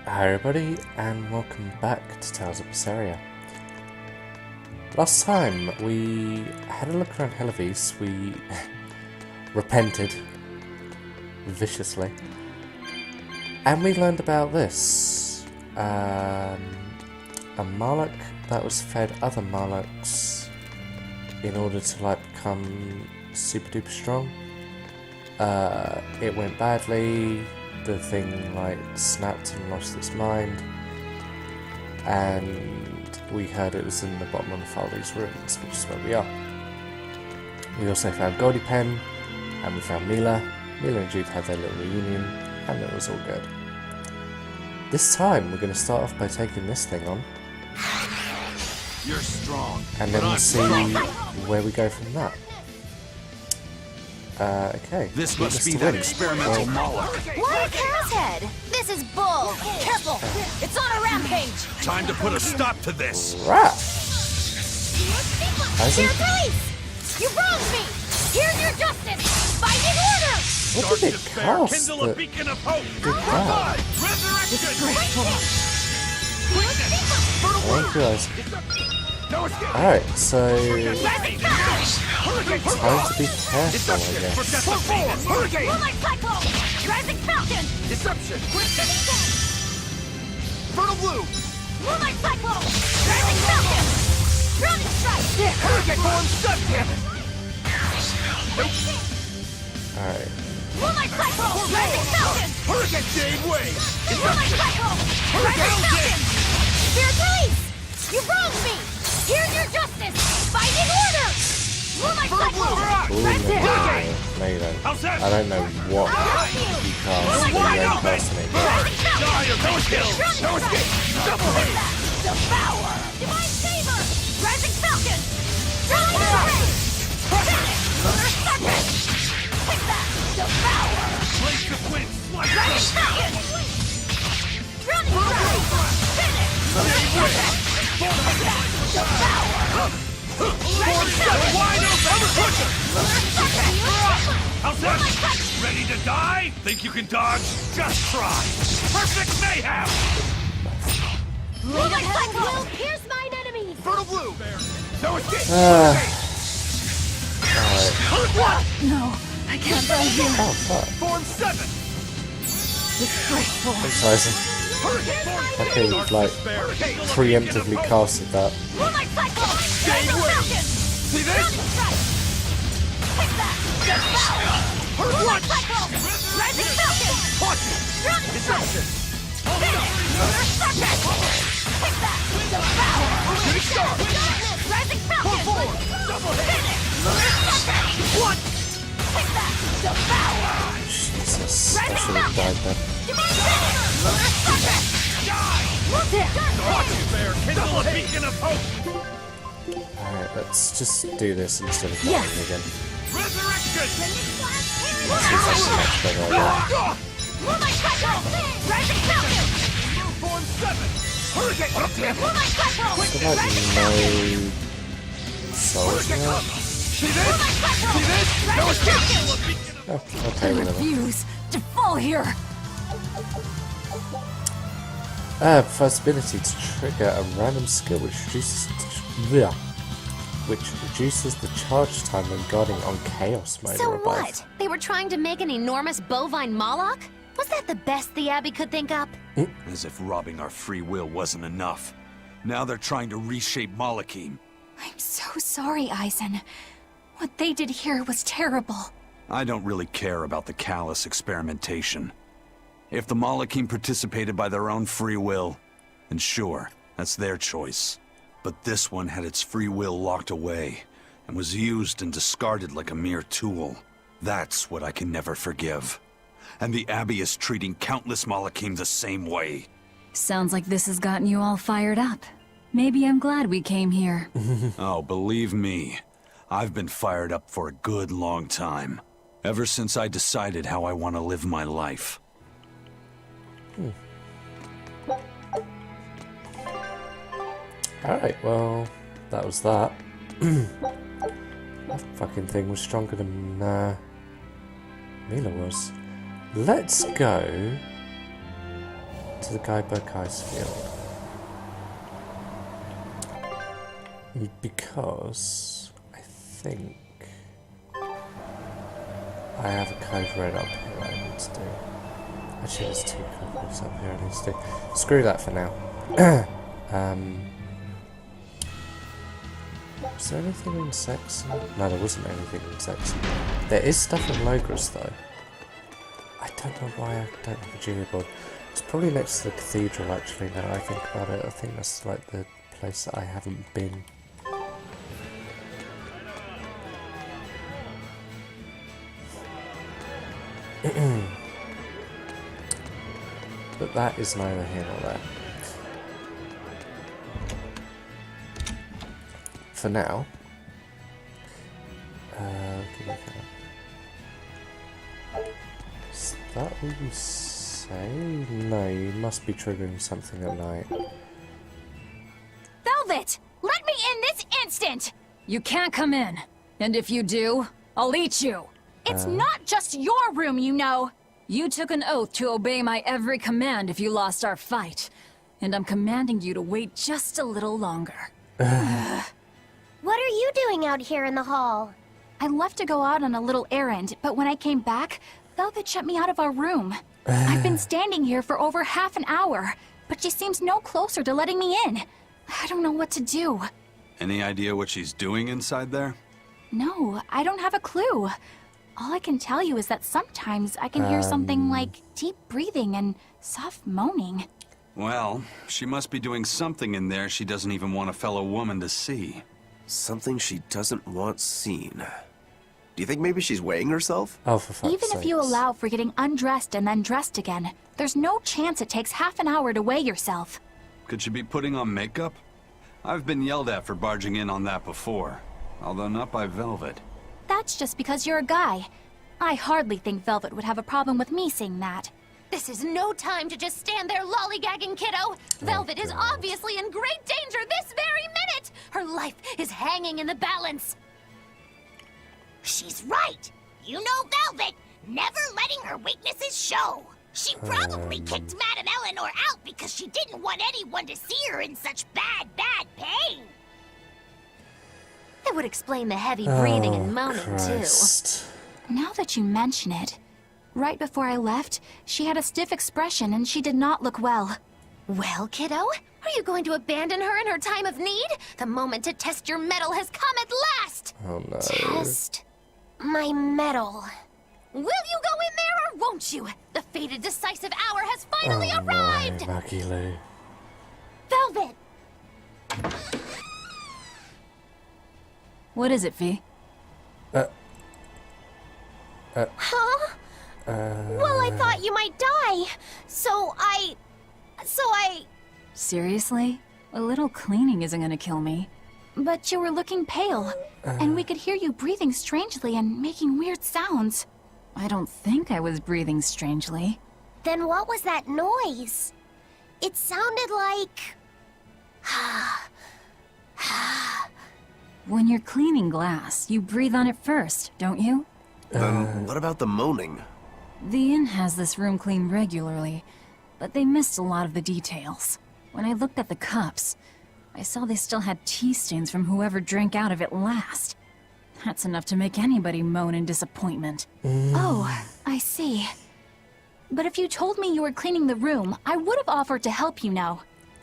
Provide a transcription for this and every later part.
Hi everybody, and welcome back to Tales of Berseria. Last time we had a look around Helavis, we repented viciously, and we learned about this. A Marlock that was fed other Marlocks in order to become super duper strong. It went badly. The thing snapped and lost its mind, and we heard it was in the bottom of the Faldi's ruins, which is where we are. We also found Goldie Pen, and we found Mila. Mila and Jude had their little reunion, and it was all good. This time we're going to start off by taking this thing on. You're strong, and then we'll see where we go from that. Okay. This must be that experimental Moloch. What a cow's head! This is bull! Careful! It's on a rampage! Time to put a stop to this! Rat! Here, police! You wronged me! Here's your justice! Binding order! What did it cost? Kindle a beacon of hope! Revive! Resurrection! Alright, so time to be careful, I guess. Deception! Fertile Blue! Moonlight Cyclone! Rising Falcon! Drowning Strike! Hurricane Form Stuck! Alright. Moonlight Cyclone! Rising Falcon! Hurricane Shade Wave! Moonlight Cyclone! Rising Falcon! Spirit Police! You wronged me! Here's your justice! Binding order! Moonlight Cyclone! I don't know what you cast, but you don't personate. No escape! No escape! Double hit! Devour! Divine Favor! Rising Falcon! Drowning Strike! Finish! Lunar Serpent! Take that! Devour! Blades of Wind! Rising Falcon! Drowning Strike! Finish! Lunar Serpent! Take that! Devour! Rising Falcon! Wide open! Lunar Serpent! How's that? Ready to die? Think you can dodge? Just try! Perfect mayhem! Moonlight Cyclone! Pierce mine enemies! Fertile Blue! No escape! Alright. No, I can't die here. Oh, fuck. Form 7! Disgraceful. Exciting. Hurricane Form Okay, you've preemptively casted that. Moonlight Cyclone! Rising Falcon! See this? Drowning Strike! Take that! Devour! Moonlight Cyclone! Rising Falcon! Drowning Strike! Finish! Lunar Serpent! Take that! Devour! Shooting Star! Rising Falcon! Finish! Lunar Serpent! Take that! Devour! Jesus, I Rising should have died then. Divine Favor! Lunar Serpent! Look there! Watch it, Bear! Kindle a beacon of hope! Alright, let's just do this instead of dying again. Resurrection! Let's see if that's a much better idea. Moonlight Cyclone! Rising Falcon! Form 7! Hurricane! Oh, damn! Moonlight Cyclone! So Rising no souls in there? See this? See this? No escape! Oh, okay, whatever. refuse to fall here! First ability to trigger a random skill which reduces the charge time when guarding on Chaos mode So or above. what? They were trying to make an enormous bovine Moloch? Was that the best the Abbey could think up? As if robbing our free will wasn't enough. Now they're trying to reshape Malachim. I'm so sorry, Eisen. What they did here was terrible. I don't really care about the callous experimentation. If the Malachim participated by their own free will, then sure, that's their choice. But this one had its free will locked away, and was used and discarded like a mere tool. That's what I can never forgive. And the Abbey is treating countless Malachim the same way. Sounds like this has gotten you all fired up. Maybe I'm glad we came here. Oh, believe me, I've been fired up for a good long time. Ever since I decided how I want to live my life. Alright, well, that was that. That fucking thing was stronger than Mila was. Let's go to the Guyberg ice field. Because I think I have a cove right up here that I need to do. Actually, there's 2 coves up here I need to do. Screw that for now. Was there anything in Saxon? No, there wasn't anything in Saxon. There is stuff in Logris though. I don't know why I don't have a geoboard. It's probably next to the cathedral actually, now that I think about it. I think that's like the place that I haven't been. But that is neither here nor there. For now, is that what you say? No, you must be triggering something at night. Velvet! Let me in this instant! You can't come in. And if you do, I'll eat you. It's not just your room, you know. You took an oath to obey my every command if you lost our fight. And I'm commanding you to wait just a little longer. What are you doing out here in the hall? I left to go out on a little errand, but when I came back, Velvet shut me out of our room. I've been standing here for over half an hour, but she seems no closer to letting me in. I don't know what to do. Any idea what she's doing inside there? No, I don't have a clue. All I can tell you is that sometimes I can hear something like deep breathing and soft moaning. Well, she must be doing something in there she doesn't even want a fellow woman to see. Something she doesn't want seen. Do you think maybe she's weighing herself? Oh, for fuck's Even if you sakes. allow for getting undressed and then dressed again, there's no chance it takes half an hour to weigh yourself. Could she be putting on makeup? I've been yelled at for barging in on that before, although not by Velvet. That's just because you're a guy. I hardly think Velvet would have a problem with me saying that. This is no time to just stand there lollygagging, kiddo. Velvet is obviously in great danger this very minute. Her life is hanging in the balance. She's right. You know Velvet, never letting her weaknesses show. She probably kicked Madame Eleanor out because she didn't want anyone to see her in such bad pain. That would explain the heavy breathing and moaning, Christ. Now that you mention it, right before I left, she had a stiff expression and she did not look well. Well, kiddo, are you going to abandon her in her time of need? The moment to test your mettle has come at last! Oh no. Test my mettle. Will you go in there or won't you? The fated decisive hour has finally Oh arrived! no, Maggie Lou. Velvet! What is it, V? Huh? Well, I thought you might die. So I... Seriously? A little cleaning isn't gonna kill me. But you were looking pale, and we could hear you breathing strangely and making weird sounds. I don't think I was breathing strangely. Then what was that noise? It sounded like... When you're cleaning glass, you breathe on it first, don't you? Then what about the moaning? The inn has this room cleaned regularly, but they missed a lot of the details. When I looked at the cups, I saw they still had tea stains from whoever drank out of it last. That's enough to make anybody moan in disappointment. Oh, I see. But if you told me you were cleaning the room, I would have offered to help, you know.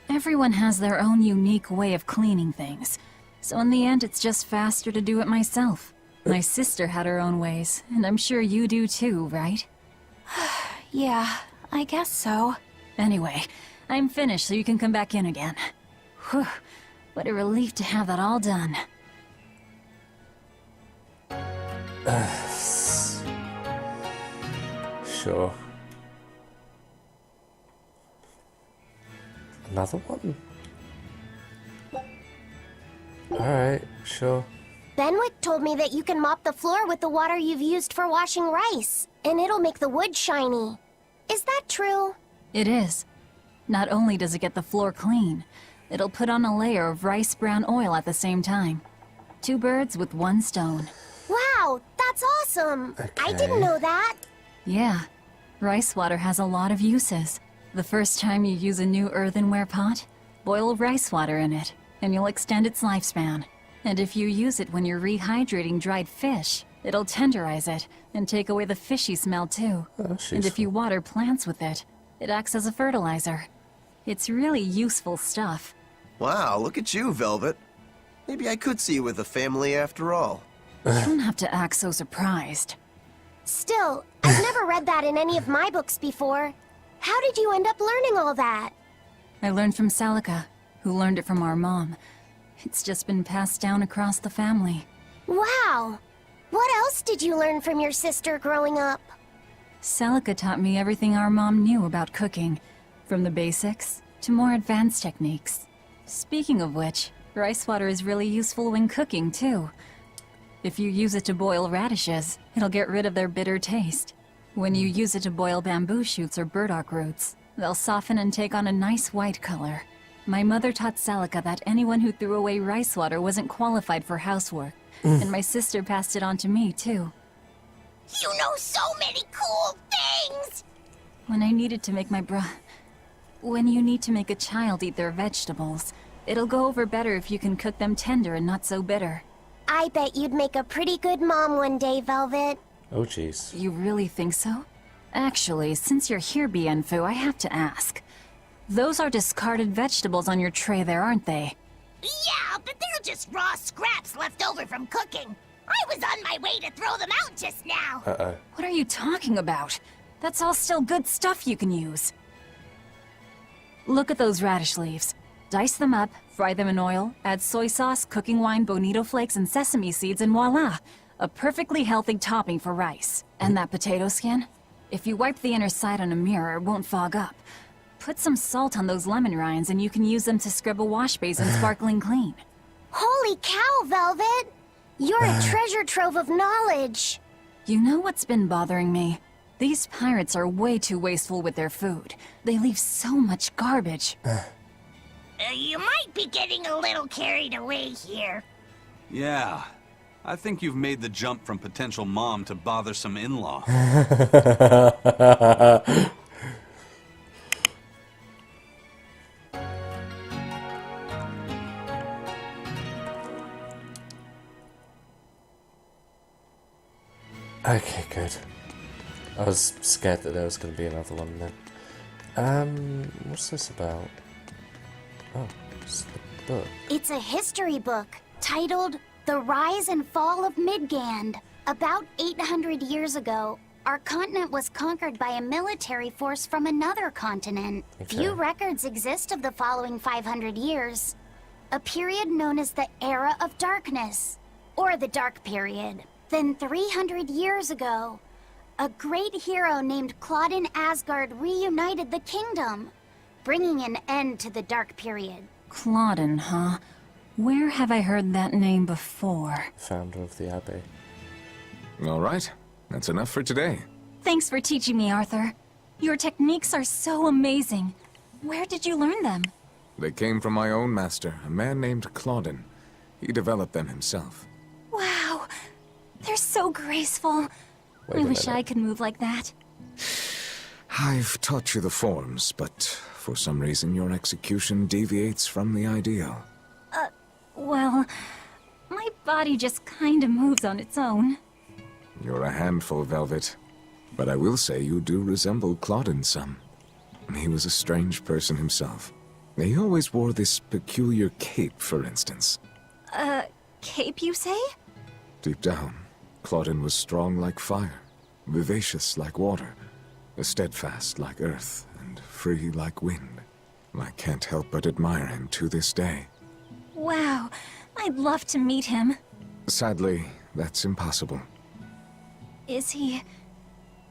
Everyone has their own unique way of cleaning things, so in the end it's just faster to do it myself. My sister had her own ways, and I'm sure you do too, right? Yeah, I guess so. Anyway, I'm finished so you can come back in again. Whew, what a relief to have that all done. Sure. Another one? Alright, sure. Benwick told me that you can mop the floor with the water you've used for washing rice, and it'll make the wood shiny. Is that true? It is. Not only does it get the floor clean, it'll put on a layer of rice brown oil at the same time. 2 birds with 1 stone. Wow, that's awesome. I Okay. didn't know that. Yeah, rice water has a lot of uses. The first time you use a new earthenware pot, boil rice water in it, and you'll extend its lifespan. And if you use it when you're rehydrating dried fish, it'll tenderize it and take away the fishy smell too. Oh, that's And if useful. you water plants with it, it acts as a fertilizer. It's really useful stuff. Wow, look at you, Velvet. Maybe I could see you with a family after all. You don't have to act so surprised. Still, I've never read that in any of my books before. How did you end up learning all that? I learned from Celica, who learned it from our mom. It's just been passed down across the family. Wow! What else did you learn from your sister growing up? Celica taught me everything our mom knew about cooking, from the basics to more advanced techniques. Speaking of which, rice water is really useful when cooking, too. If you use it to boil radishes, it'll get rid of their bitter taste. When you use it to boil bamboo shoots or burdock roots, they'll soften and take on a nice white color. My mother taught Celica that anyone who threw away rice water wasn't qualified for housework, and my sister passed it on to me, too. You know so many cool things! When I needed to make When you need to make a child eat their vegetables, it'll go over better if you can cook them tender and not so bitter. I bet you'd make a pretty good mom one day, Velvet. Oh, jeez. You really think so? Actually, since you're here, Bienfu, I have to ask. Those are discarded vegetables on your tray there, aren't they? Yeah, but they're just raw scraps left over from cooking. I was on my way to throw them out just now. Uh-oh. What are you talking about? That's all still good stuff you can use. Look at those radish leaves. Dice them up, fry them in oil, add soy sauce, cooking wine, bonito flakes, and sesame seeds, and voila! A perfectly healthy topping for rice. And that potato skin? If you wipe the inner side on a mirror, it won't fog up. Put some salt on those lemon rinds and you can use them to scrub a wash basin sparkling clean. Holy cow, Velvet! You're a treasure trove of knowledge. You know what's been bothering me? These pirates are way too wasteful with their food. They leave so much garbage. You might be getting a little carried away here. Yeah. I think you've made the jump from potential mom to bothersome in-law. Okay, good. I was scared that there was going to be another one then. What's this about? Oh, it's the book. It's a history book titled The Rise and Fall of Midgand. About 800 years ago, our continent was conquered by a military force from another continent. Okay. Few records exist of the following 500 years. A period known as the Era of Darkness, or the Dark Period. Then 300 years ago, a great hero named Claudin Asgard reunited the kingdom, bringing an end to the Dark Period. Claudin, huh? Where have I heard that name before? Founder of the Abbey. All right, that's enough for today. Thanks for teaching me, Arthur. Your techniques are so amazing. Where did you learn them? They came from my own master, a man named Claudin. He developed them himself. Wow, they're so graceful. Wait I a wish minute. I could move like that. I've taught you the forms, but for some reason your execution deviates from the ideal. Well, my body just kinda moves on its own. You're a handful, Velvet. But I will say you do resemble Claudin some. He was a strange person himself. He always wore this peculiar cape, for instance. Cape, you say? Deep down, Claudin was strong like fire, vivacious like water, steadfast like earth, and free like wind. I can't help but admire him to this day. Wow, I'd love to meet him. Sadly, that's impossible. Is he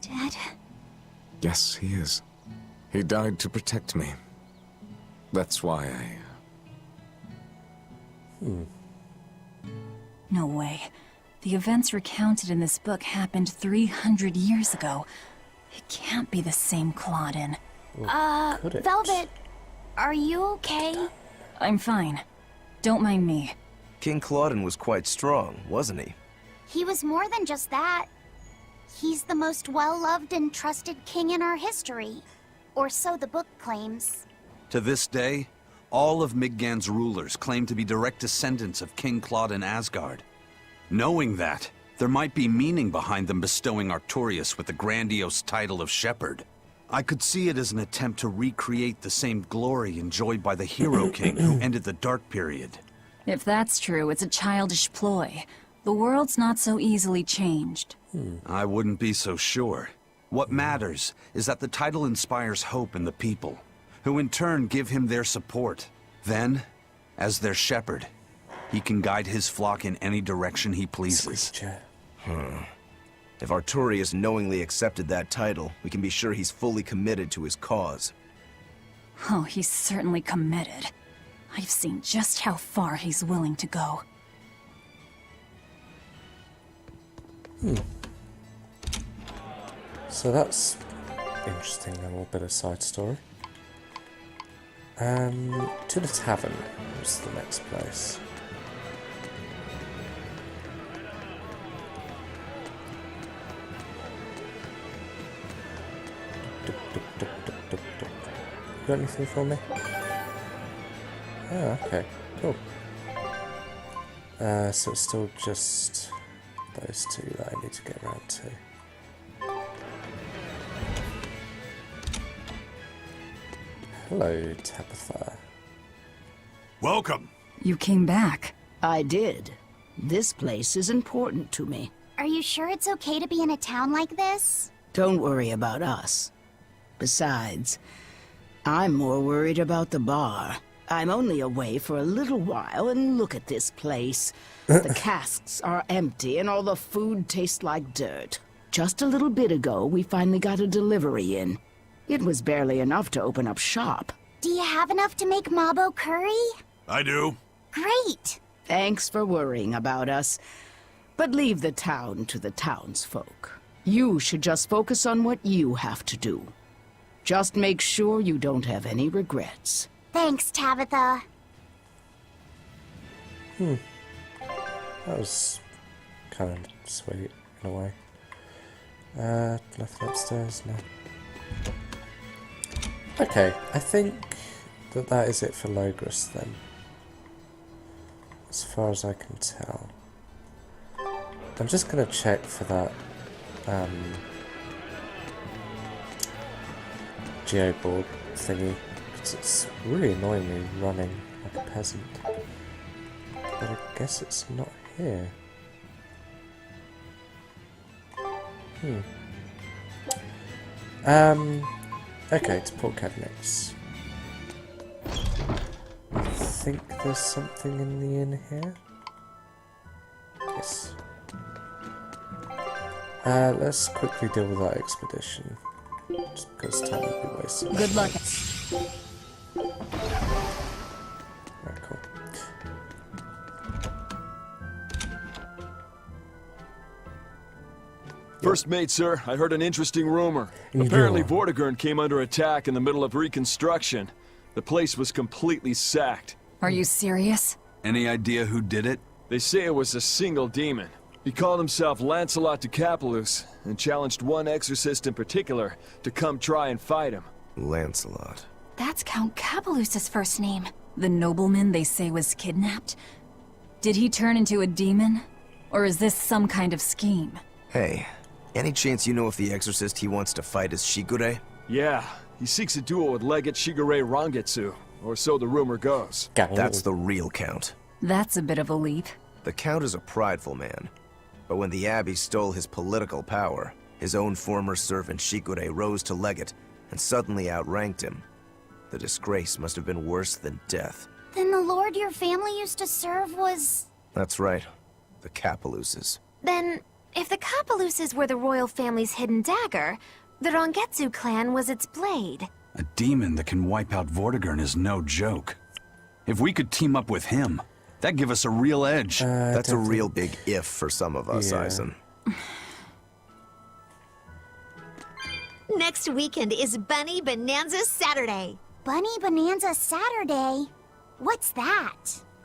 dead? Yes, he is. He died to protect me. That's why No way. The events recounted in this book happened 300 years ago. It can't be the same Claudin. Could it? Velvet, are you okay? I'm fine. Don't mind me. King Claudin was quite strong, wasn't he? He was more than just that. He's the most well-loved and trusted king in our history. Or so the book claims. To this day, all of Midgard's rulers claim to be direct descendants of King Claude in Asgard. Knowing that, there might be meaning behind them bestowing Artorias with the grandiose title of Shepherd. I could see it as an attempt to recreate the same glory enjoyed by the Hero King who ended the Dark Period. If that's true, it's a childish ploy. The world's not so easily changed. I wouldn't be so sure. What matters is that the title inspires hope in the people, who in turn give him their support. Then, as their shepherd, he can guide his flock in any direction he pleases. If Artorias knowingly accepted that title, we can be sure he's fully committed to his cause. Oh, he's certainly committed. I've seen just how far he's willing to go. So that's interesting little bit of side story. To the tavern was the next place. You got anything for me? Oh, okay, cool. So it's still just those two that I need to get around to. Hello, Tabitha. Welcome! You came back. I did. This place is important to me. Are you sure it's okay to be in a town like this? Don't worry about us. Besides, I'm more worried about the bar. I'm only away for a little while, and look at this place. The casks are empty, and all the food tastes like dirt. Just a little bit ago, we finally got a delivery in. It was barely enough to open up shop. Do you have enough to make Mabo curry? I do. Great! Thanks for worrying about us. But leave the town to the townsfolk. You should just focus on what you have to do. Just make sure you don't have any regrets. Thanks, Tabitha. That was kind of sweet in a way. Nothing upstairs, no. Okay, I think that is it for Logris then. As far as I can tell. I'm just gonna check for that geoboard thingy, because it's really annoying me running like a peasant. But I guess it's not here. Okay, to port cabinets. I think there's something in the inn here. Yes. Let's quickly deal with that expedition. Just because time will be wasted. Good luck. Right, cool. First mate, sir, I heard an interesting rumor. Yeah. Apparently Vortigern came under attack in the middle of reconstruction. The place was completely sacked. Are you serious? Any idea who did it? They say it was a single demon. He called himself Lancelot de Capulus and challenged one exorcist in particular to come try and fight him. Lancelot. That's Count Capelus's first name. The nobleman they say was kidnapped? Did he turn into a demon? Or is this some kind of scheme? Hey, any chance you know if the exorcist he wants to fight is Shigure? Yeah, he seeks a duel with Legate Shigure Rangetsu, or so the rumor goes. That's the real Count. That's a bit of a leap. The Count is a prideful man. But when the Abbey stole his political power, his own former servant Shigure rose to Legate and suddenly outranked him. The disgrace must have been worse than death. Then the lord your family used to serve was... That's right. The Capeluses. Then, if the Capeluses were the royal family's hidden dagger, the Rangetsu clan was its blade. A demon that can wipe out Vortigern is no joke. If we could team up with him, that'd give us a real edge. That's a real big if for some of us, Yeah. Eisen. Next weekend is Bunny Bonanza Saturday. Bunny Bonanza Saturday? What's that?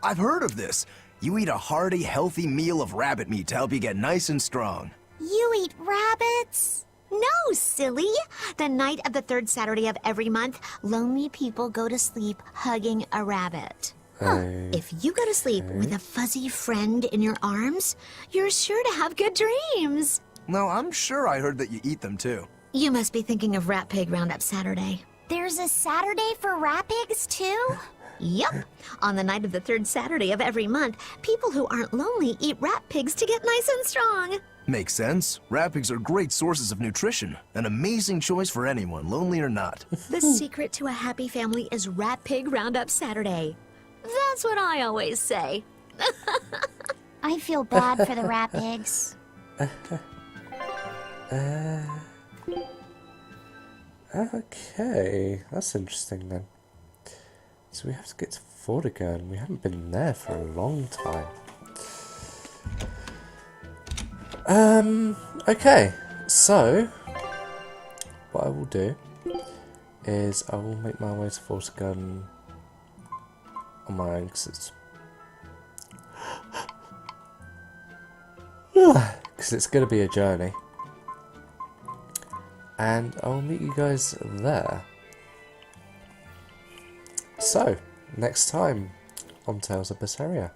I've heard of this. You eat a hearty, healthy meal of rabbit meat to help you get nice and strong. You eat rabbits? No, silly. The night of the third Saturday of every month, lonely people go to sleep hugging a rabbit. If you go to sleep with a fuzzy friend in your arms, you're sure to have good dreams. No, I'm sure I heard that you eat them too. You must be thinking of Rat Pig Roundup Saturday. There's a Saturday for rat pigs, too? Yep. On the night of the third Saturday of every month, people who aren't lonely eat rat pigs to get nice and strong. Makes sense. Rat pigs are great sources of nutrition. An amazing choice for anyone, lonely or not. The secret to a happy family is Rat Pig Roundup Saturday. That's what I always say. I feel bad for the rat pigs. Okay, that's interesting then. So we have to get to Vortigern. We haven't been there for a long time. Okay, so what I will do is I will make my way to Vortigern on my own because it's going to be a journey. And I'll meet you guys there. So, next time on Tales of Berseria,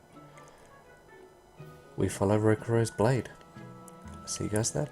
we follow Rokuro's blade. See you guys then.